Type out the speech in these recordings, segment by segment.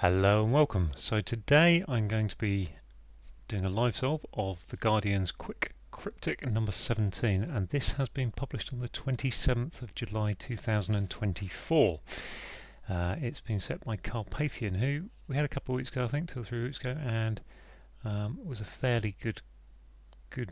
Hello and welcome. So today I'm going to be doing a live solve of the Guardian's Quick Cryptic number 17, and this has been published on the 27th of July 2024. It's been set by Carpathian, who we had a couple of weeks ago, I think 2 or 3 weeks ago, and it was a fairly good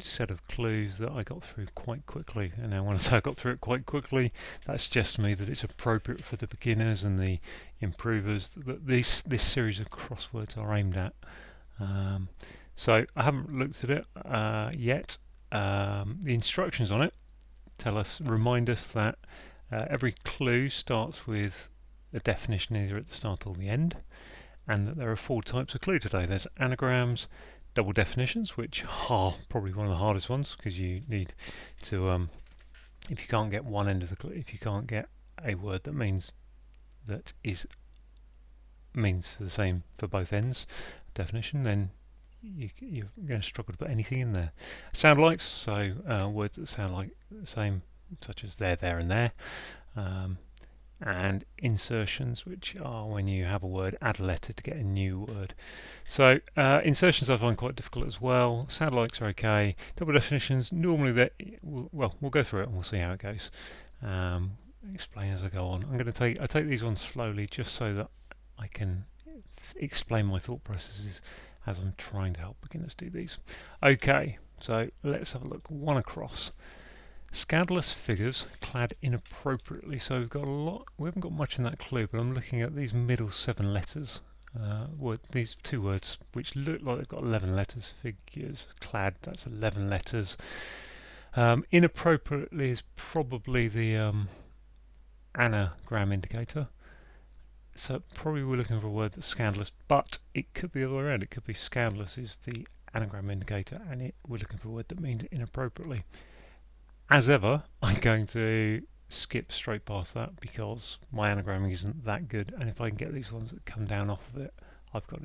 set of clues that I got through quite quickly. And now when I say I got through it quite quickly, that suggests to me that it's appropriate for the beginners and the improvers that this series of crosswords are aimed at. So I haven't looked at it yet. The instructions on it remind us that every clue starts with a definition either at the start or the end, and that there are 4 types of clue today. There's anagrams, double definitions, which are probably one of the hardest ones because you need to, if you can't get one end of the clue, if you can't get a word that means the same for both ends definition, then you're going to struggle to put anything in there. Sound likes, so words that sound like the same, such as there, and there. And insertions, which are when you have a word, add a letter to get a new word. So insertions I find quite difficult as well. Sound likes are okay. Double definitions, normally we'll go through it and we'll see how it goes. Explain as I go on. I take these ones slowly just so that I can explain my thought processes as I'm trying to help beginners do these. Okay, so let's have a look. One across. Scandalous figures clad inappropriately. So we've got a lot. We haven't got much in that clue, but I'm looking at these middle 7 letters. These 2 words which look like they've got 11 letters. Figures, clad, that's 11 letters. Inappropriately is probably the anagram indicator. So probably we're looking for a word that's scandalous, but it could be the other way around. It could be scandalous is the anagram indicator, and we're looking for a word that means inappropriately. As ever, I'm going to skip straight past that because my anagramming isn't that good, and if I can get these ones that come down off of it, I've got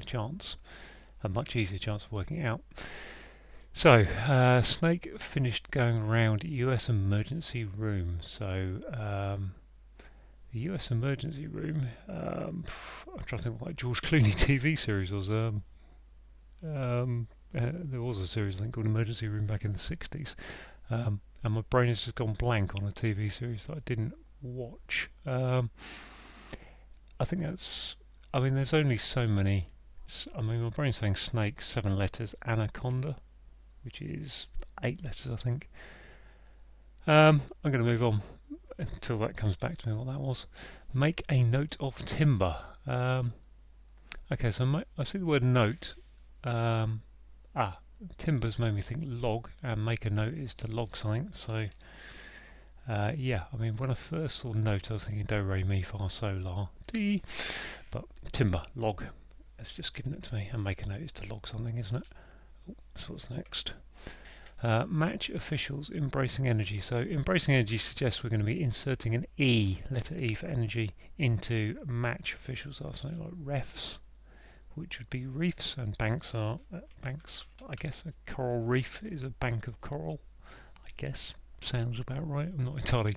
a much easier chance of working it out. So, Snake finished going around US emergency room. So, the US emergency room, I'm trying to think what George Clooney TV series was. There was a series I think called Emergency Room back in the 60s. And my brain has just gone blank on a TV series that I didn't watch. I think there's only so many. My brain's saying snake, 7 letters, anaconda, which is 8 letters, I think. I'm going to move on until that comes back to me what that was. Make a note of timber. Okay, so I see the word note. Timbers made me think log, and make a note is to log something. So yeah, when I first saw note I was thinking do, re, mi, fa, sol, la, ti, but timber, log, it's just given it to me, and make a note is to log something, isn't it? So what's next? Match officials embracing energy. So embracing energy suggests we're going to be inserting an E, letter E for energy, into match officials. Are something like refs, which would be reefs, and banks are banks. I guess a coral reef is a bank of coral. I guess sounds about right. I'm not entirely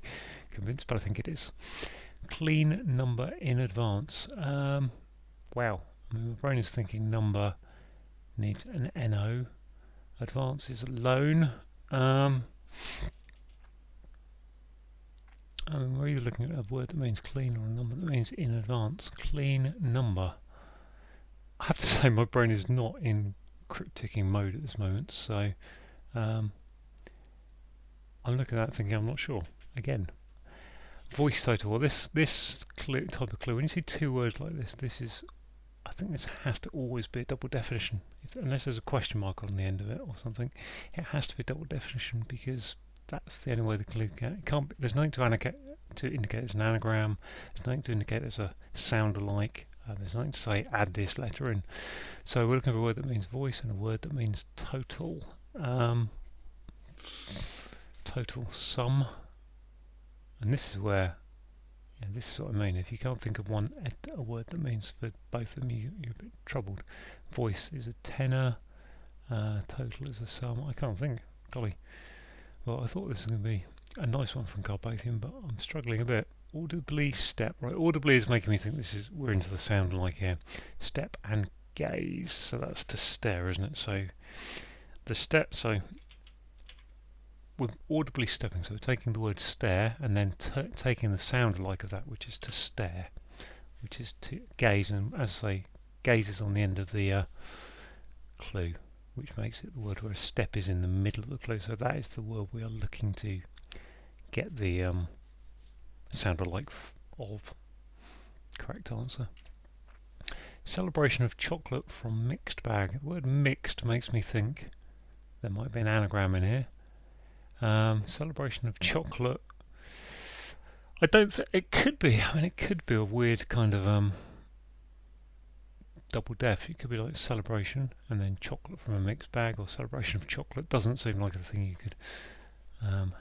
convinced, but I think it is. Clean number in advance. Wow. My brain is thinking number needs an NO. Advance is loan. We're either looking at a word that means clean or a number that means in advance. Clean number. I have to say my brain is not in crypticing mode at this moment, so I'm looking at that thinking I'm not sure. Again, voice total. Well, this type of clue, when you see 2 words like this, I think this has to always be a double definition. Unless there's a question mark on the end of it or something, it has to be a double definition because that's the only way the clue can't be. There's nothing to indicate it's an anagram. There's nothing to indicate there's a sound alike. There's nothing to say add this letter in. So we're looking for a word that means voice and a word that means total. Total sum. And this is where, this is what I mean. If you can't think of a word that means for both of them, you're a bit troubled. Voice is a tenor. Total is a sum. I can't think. Golly. Well, I thought this was going to be a nice one from Carpathian, but I'm struggling a bit. Audibly step. Right, audibly is making me think we're into the sound like here. Step and gaze. So that's to stare, isn't it? So the step. So we're audibly stepping. So we're taking the word stare and then taking the sound like of that, which is to stare, which is to gaze. And as I say, gaze is on the end of the clue, which makes it the word where a step is in the middle of the clue. So that is the word we are looking to get the sound alike of. Correct answer. Celebration of chocolate from mixed bag. The word mixed makes me think there might be an anagram in here. Celebration of chocolate. I don't think it could be. I mean, it could be a weird kind of double def. It could be like celebration and then chocolate from a mixed bag, or celebration of chocolate. Doesn't seem like a thing you could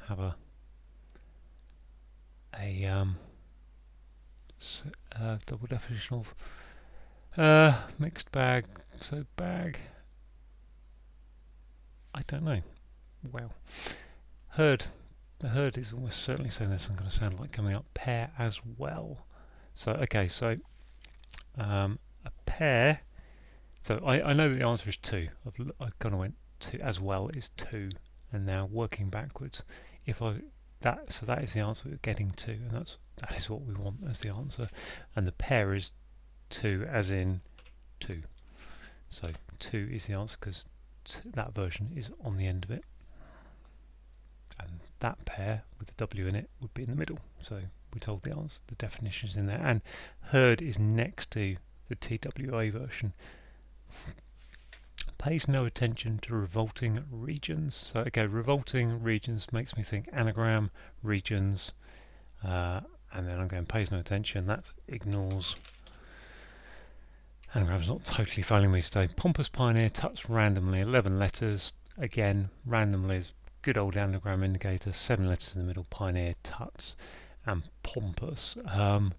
have a double definition of. Mixed bag. So bag. I don't know. Well, herd. The herd is almost certainly saying there's some kind of sound like coming up. Pair as well. So okay. So a pair. So I know that the answer is two. I kind of went to as well is two, and now working backwards. If I so that is the answer we're getting to, and that is what we want as the answer. And the pair is two, as in two. So two is the answer because that version is on the end of it, and that pair with the W in it would be in the middle. So we told the answer, the definition is in there, and herd is next to the TWA version. Pays no attention to revolting regions. So okay, revolting regions makes me think anagram, regions, and then I'm going pays no attention. That ignores. Anagram's not totally failing me today. Pompous pioneer tuts randomly, 11 letters. Again, randomly is good old anagram indicator, 7 letters in the middle. Pioneer, tuts, and pompous. I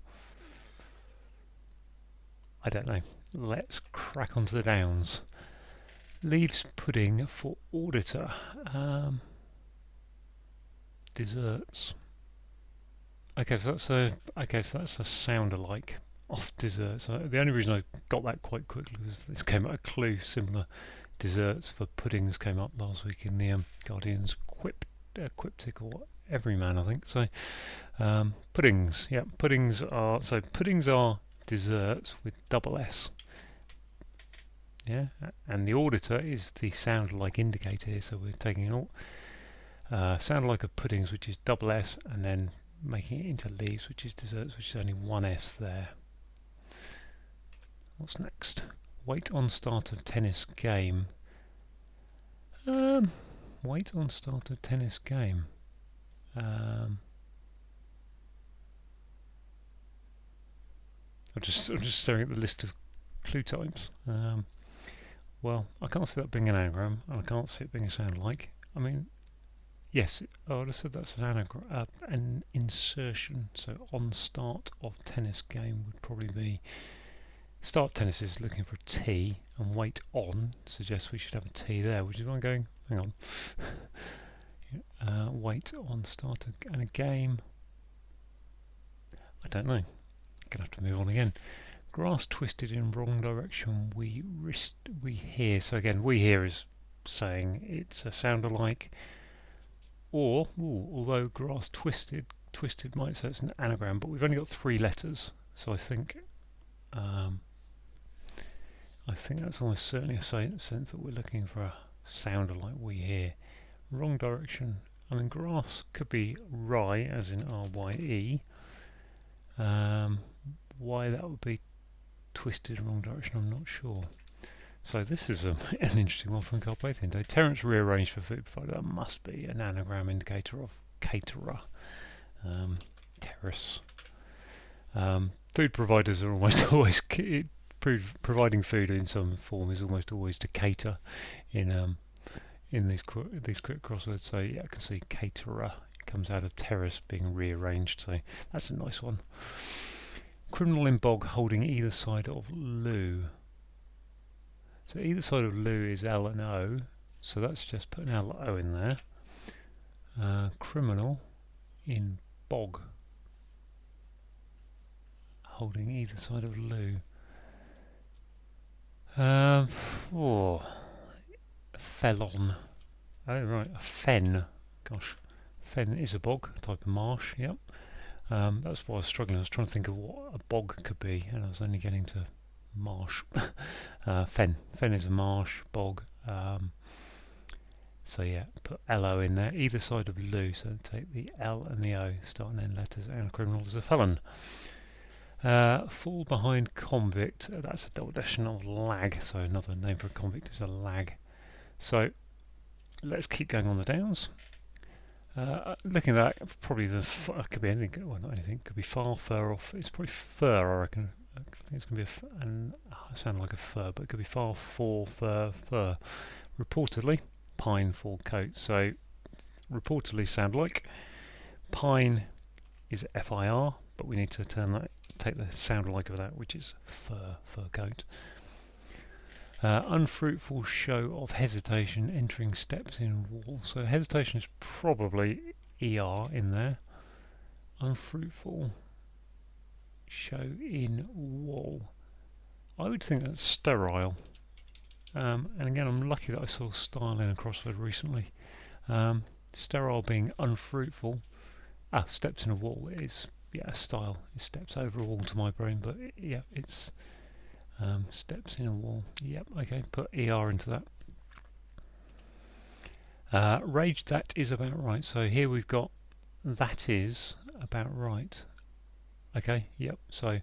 don't know. Let's crack onto the downs. Leaves pudding for auditor. Desserts. Okay, so that's a sound alike of desserts. The only reason I got that quite quickly was this came out a clue. Similar desserts for puddings came up last week in the Guardian's Cryptic or Everyman, I think. So puddings, yeah, puddings are desserts with double S. Yeah, and the auditor is the sound alike indicator here. So we're taking an sound alike of puddings, which is double S, and then making it into leaves, which is desserts, which is only one S there. What's next? Wait on start of tennis game. Wait on start of tennis game. I'm just staring at the list of clue types. Well, I can't see that being an anagram, and I can't see it being a sound like. I mean, yes, I would have said that's an anagram, an insertion. So on start of tennis game would probably be start tennis is looking for a T, and wait on suggests we should have a T there, which is why I'm going. Hang on. Wait on start and a game. I don't know. Gonna have to move on again. Grass twisted in wrong direction. We hear. So again, we hear is saying it's a sound alike. Or, although grass twisted might say it's an anagram, but we've only got 3 letters, so I think that's almost certainly a sense that we're looking for a sound alike. We hear. Wrong direction. I mean, grass could be rye, as in R-Y-E. Why that would be twisted wrong direction, I'm not sure. So this is an interesting one from Carpathian Day. Terence rearranged for food provider. That must be an anagram indicator of caterer. Terrace. Food providers are almost always providing food in some form is almost always to cater in these quick crosswords. So yeah, I can see caterer. It comes out of terrace being rearranged. So that's a nice one. Criminal in bog holding either side of loo. So either side of loo is L and O, so that's just put an L-O in there. Criminal in bog. holding either side of loo. Oh, felon. Oh right, a fen. Gosh, fen is a bog, a type of marsh. Yep. That's why I was struggling. I was trying to think of what a bog could be, and I was only getting to marsh. Fen. Fen is a marsh, bog. So yeah, put LO in there, either side of loo, so take the L and the O, start and end letters, and a criminal is a felon. Fall behind convict, that's a double definition of lag, so another name for a convict is a lag. So let's keep going on the downs. Looking at that, probably could be anything, well not anything, could be far, fur off, it's probably fur I reckon. I think it's going to be it sounds like a fur, but it could be far, for, fur. Reportedly, pine, for, coat, so reportedly sound like. Pine is FIR, but we need to take the sound like of that, which is fur coat. Unfruitful show of hesitation entering steps in wall. So hesitation is probably ER in there. Unfruitful show in wall. I would think that's sterile. And again, I'm lucky that I saw style in a crossword recently. Sterile being unfruitful. Steps in a wall is, yeah, style. It steps over a wall to my brain, but yeah, it's steps in a wall. Yep, okay, put ER into that. Rage, that is about right. So here we've got that is about right. Okay, yep, so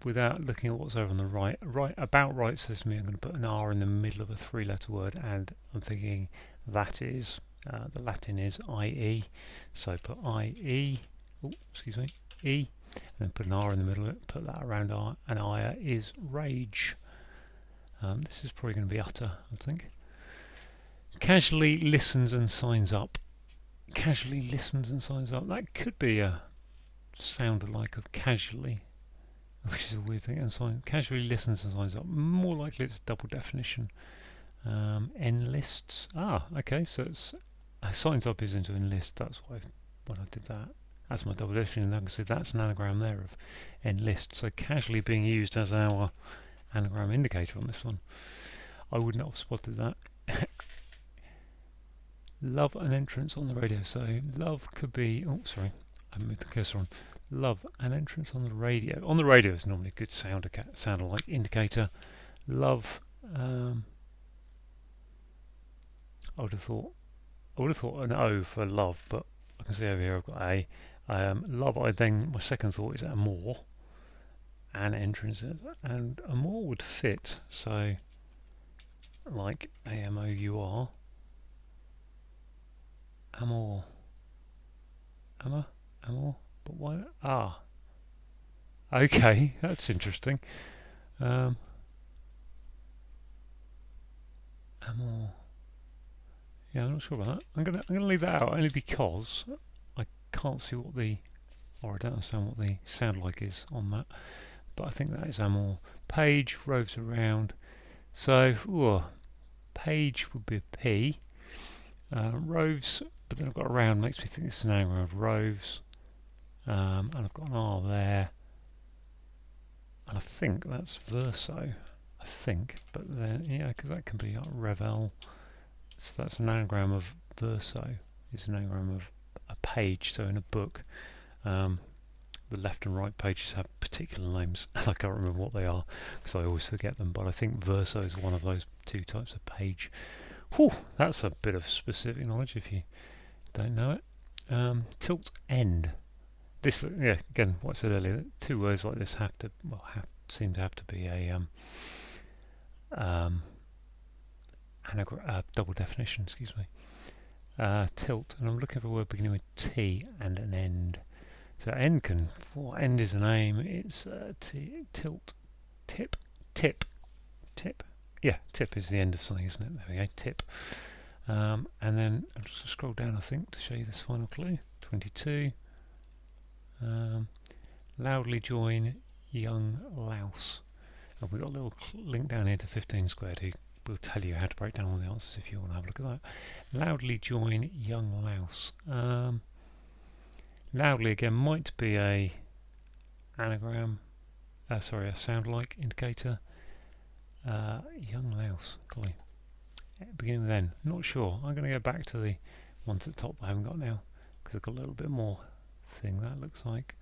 without looking at what's over on the right, about right says to me I'm going to put an R in the middle of a three-letter word, and I'm thinking that is, the Latin is IE, so put IE, E, and then put an R in the middle of it, put that around R, and I is rage. This is probably going to be utter, I think. Casually listens and signs up. Casually listens and signs up. That could be a sound alike of casually, which is a weird thing. And casually listens and signs up. More likely it's a double definition. Enlists. Okay, so it's signs up is into enlist. That's why when I did that. That's my double definition, and I can see that's an anagram there of enlist. So casually being used as our anagram indicator on this one. I would not have spotted that. Love an entrance on the radio. So love could be, I moved the cursor on. Love an entrance on the radio. On the radio is normally a good sound alike indicator. Love, I would have thought an O for love, but I can see over here I've got A. Love, my second thought is amour, and entrance, and amour would fit, so like AMOUR, amour, but why? Okay, that's interesting. Amour. Yeah, I'm not sure about that. I'm gonna leave that out only because I can't see what I don't understand what the sound like is on that. But I think that is amour. Page roves around. So page would be a P. Roves, but then I've got around, makes me think it's an anagram of roves. And I've got an R there. And I think that's verso. I think, but then yeah, because that can be like revel. So that's an anagram of verso. It's an anagram of a page. So in a book, the left and right pages have particular names, and I can't remember what they are because I always forget them. But I think verso is one of those two types of page. Whew, that's a bit of specific knowledge if you don't know it. Tilt end. This, yeah, again, what I said earlier. Two words like this seem to have to be a double definition. Excuse me. Tilt, and I'm looking for a word beginning with T and an end. So end end is an aim. It's tilt, tip. Yeah, tip is the end of something, isn't it? There we go, tip. And then I'll just scroll down, I think, to show you this final clue. 22. Loudly join young louse. And we've got a little link down here to 15 Squared, who will tell you how to break down all the answers if you want to have a look at that. Loudly join young louse. Loudly again might be a anagram, sorry, a sound like indicator. Young louse, golly. Beginning with N, not sure. I'm going to go back to the ones at the top that I haven't got now, because I've got a little bit more thing. That looks like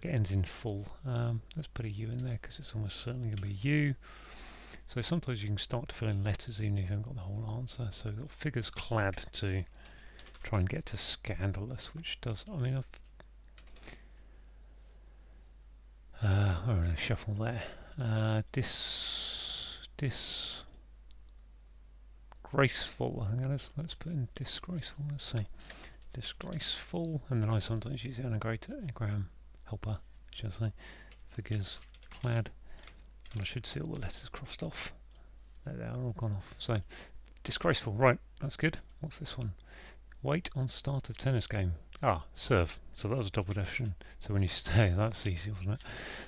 it ends in full. Let's put a U in there because it's almost certainly going to be U. So sometimes you can start to fill in letters even if you haven't got the whole answer. So we've got figures clad to try and get to scandalous, which does, I mean, I'm going to shuffle there. Disgraceful, I think that is. Let's put in disgraceful, let's see. Disgraceful, and then I sometimes use the anagram helper, shall I say. Figures clad, and I should see all the letters crossed off. There they are, all gone off. So, disgraceful, right, that's good. What's this one? Wait on start of tennis game. Ah, serve. So that was a double definition. So when you stay, that's easy, wasn't it?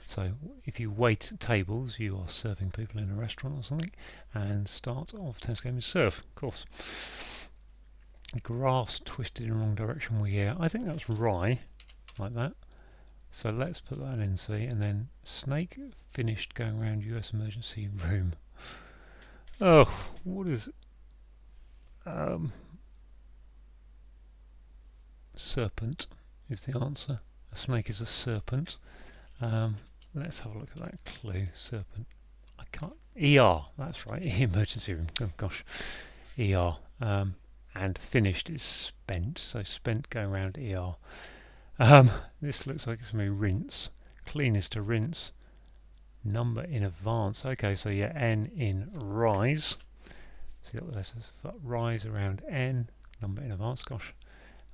So if you wait tables, you are serving people in a restaurant or something, and start of tennis game is serve, of course. Grass twisted in the wrong direction. Well, yeah, I think that's rye, like that. So let's put that in, see, and then snake finished going around US emergency room. Oh, what is serpent is the answer. A snake is a serpent. Let's have a look at that clue. Serpent. I can't. ER. That's right. Emergency room. Oh gosh. ER. And finished is spent. So spent going around ER. This looks like it's going to be rinse. Clean is to rinse. Number in advance. Okay, so yeah, N in rise. So you got the letters. Rise around N. Number in advance. Gosh.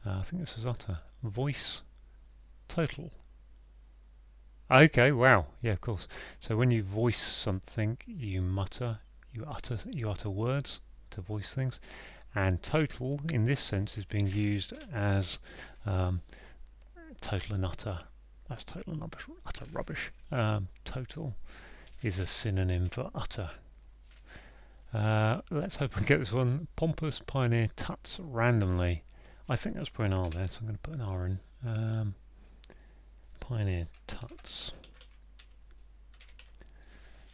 I think this was utter. Voice total. Okay, wow. Yeah, of course. So when you voice something, you mutter, you utter words to voice things. And total, in this sense, is being used as total and utter. That's total and utter rubbish. Total is a synonym for utter. Let's hope I get this one. Pompous pioneer tuts randomly. I think that's probably an R there, so I'm going to put an R in. Pioneer tuts.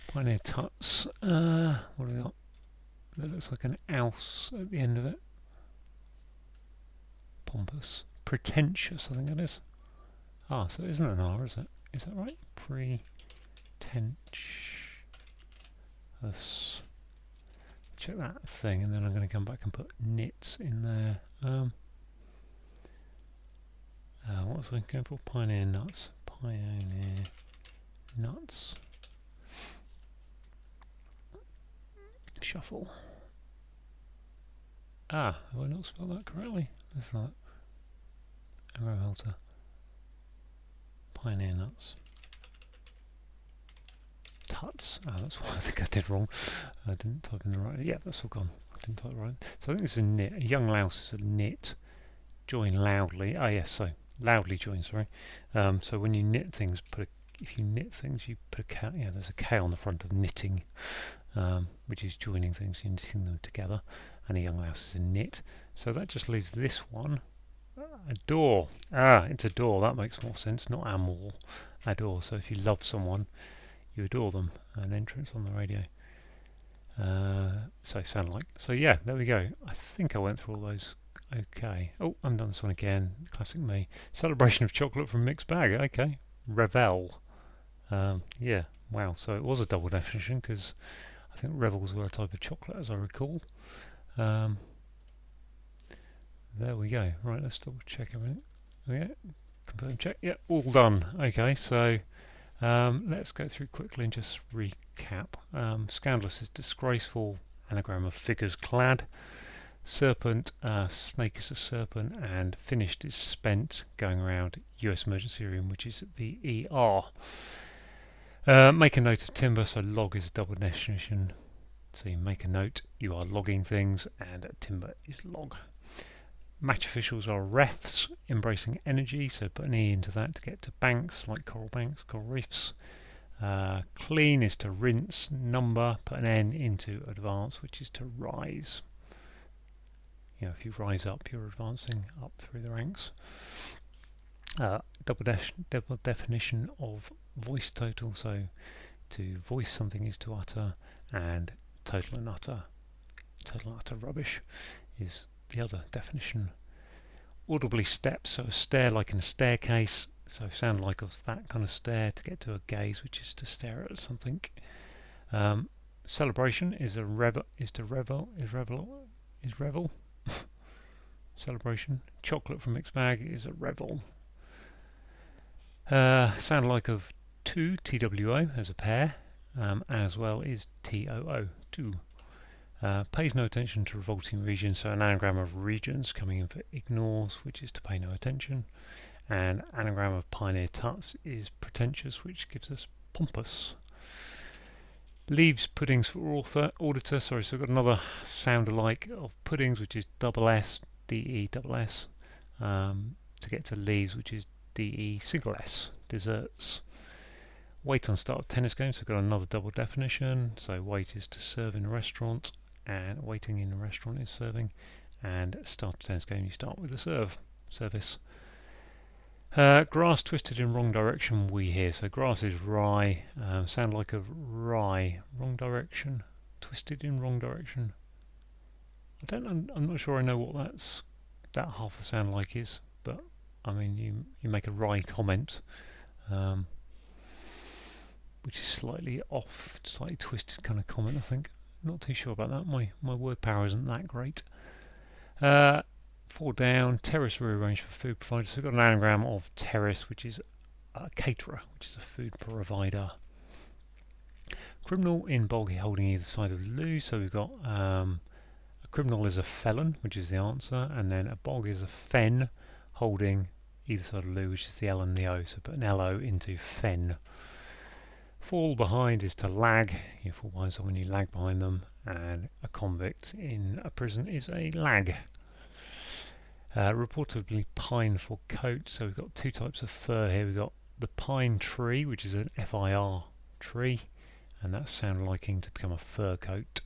Pioneer tuts. What have we got? That looks like an ouse at the end of it. Pompous. Pretentious, I think it is. Ah, so it isn't an R, is it? Is that right? Pretentious. Check that thing, and then I'm going to come back and put knits in there. What was I going for? Pioneer nuts. Pioneer nuts. Shuffle. Ah, have I not spelled that correctly? Let's like arrow halter. Pioneer nuts. Tuts. Ah, that's what I think I did wrong. I didn't type in the right. Yeah, that's all gone. I didn't type right. So I think it's a knit. A young louse is a knit. Join loudly. Ah, yes. So loudly join. Sorry. So when you knit things, if you knit things, you put a K. Yeah, there's a K on the front of knitting, which is joining things. You're knitting them together. And a young louse is a knit. So that just leaves this one. Adore. Ah, it's adore. That makes more sense. Not amour. Adore. So if you love someone, you adore them. An entrance on the radio. So sound like. So yeah, there we go. I think I went through all those. Okay. Oh, I've done this one again. Classic me. Celebration of chocolate from mixed bag. Okay. Revel. Yeah. Wow. So it was a double definition because I think revels were a type of chocolate, as I recall. There we go. Right, let's double check everything. Yeah, confirm check. Yeah, all done. Okay, so let's go through quickly and just recap. Scandalous is disgraceful, anagram of figures clad. Serpent, snake is a serpent, and finished is spent, going around US emergency room, which is the ER. Make a note of timber, so log is a double definition. So you make a note, you are logging things, and timber is log. Match officials are refs, embracing energy, so put an E into that to get to banks, like coral banks, coral reefs. Clean is to rinse, number, put an N into advance, which is to rise. You know, if you rise up, you're advancing up through the ranks. Double definition of voice total, so to voice something is to utter, and total and utter rubbish is the other definition. Audibly step, so a stair like in a staircase, so sound like of that kind of stair to get to a gaze, which is to stare at something. Celebration is revel. Celebration. Chocolate from mixed bag is a revel. Sound like of two, TWO as a pair, as well is TOO, two. Pays no attention to revolting regions, so an anagram of regions coming in for ignores, which is to pay no attention. And anagram of pioneer tuts is pretentious, which gives us pompous. Leaves puddings for auditor, sorry, so we've got another sound alike of puddings, which is double S, DE double S, to get to leaves, which is DE single S, desserts. Wait on start of tennis game, so we've got another double definition, so wait is to serve in a restaurant, and waiting in a restaurant is serving, and start of tennis game, you start with the service. Grass twisted in wrong direction, we hear. So grass is rye, sound like a rye, wrong direction, twisted in wrong direction. I'm not sure I know what that half the sound like is, but I mean you make a wry comment, which is slightly off, slightly twisted kind of comment, I think. Not too sure about that. My word power isn't that great. Four down, terrace rearranged for food providers. So we've got an anagram of terrace, which is a caterer, which is a food provider. Criminal in bold holding either side of Lou. So we've got a criminal is a felon, which is the answer, and then a bog is a fen holding either side of Lou, which is the L and the O. So put an LO into fen. Fall behind is to lag. You fall behind someone, you lag behind them, and a convict in a prison is a lag. Reportedly pine for coat, so we've got two types of fir here. We've got the pine tree, which is an FIR tree, and that's sound liking to become a fur coat.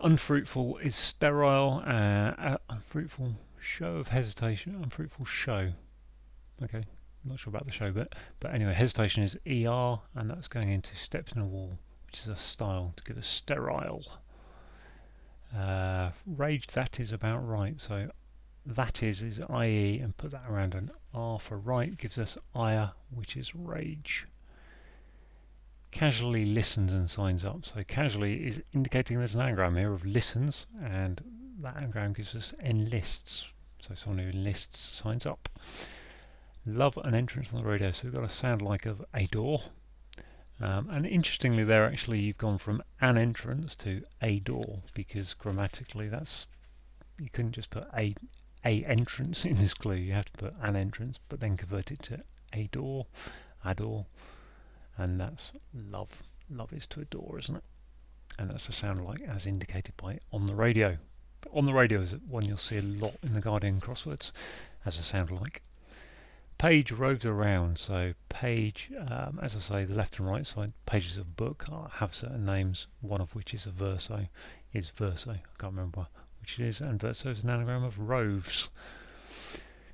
Unfruitful is sterile, unfruitful show of hesitation, unfruitful show. Okay, I'm not sure about the show bit, but anyway, hesitation is ER, and that's going into steps in a wall, which is a style to give us sterile. Rage, that is about right, so that is IE, and put that around an R for right gives us ire, which is rage. Casually listens and signs up, so casually is indicating there's an anagram here of listens, and that anagram gives us enlists, so someone who enlists signs up. Love an entrance on the radio, so we've got a sound like of a door. And interestingly there actually you've gone from an entrance to a door, because grammatically you couldn't just put a entrance in this clue, you have to put an entrance but then convert it to a door, and that's love. Love is to adore, isn't it? And that's a sound like as indicated by on the radio. But on the radio is one you'll see a lot in the Guardian crosswords as a sound like. Page roves around, so page, as I say, the left and right side pages of a book have certain names, one of which is a verso, I can't remember which it is, and verso is an anagram of roves.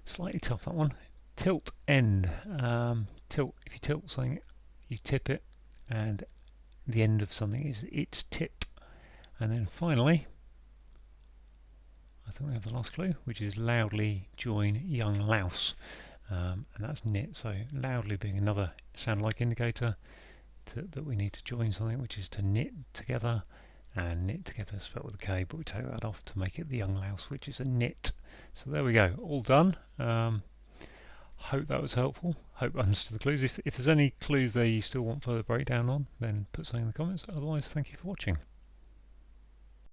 Slightly tough, that one. Tilt end, tilt, if you tilt something, you tip it, and the end of something is its tip. And then finally, I think we have the last clue, which is loudly join young louse. And that's knit, so loudly being another sound like indicator that we need to join something, which is to knit together, and knit together spelled with a K, but we take that off to make it the young louse, which is a knit. So there we go, all done. Hope that was helpful, hope I understood the clues. If there's any clues there you still want further breakdown on, then put something in the comments. Otherwise, thank you for watching.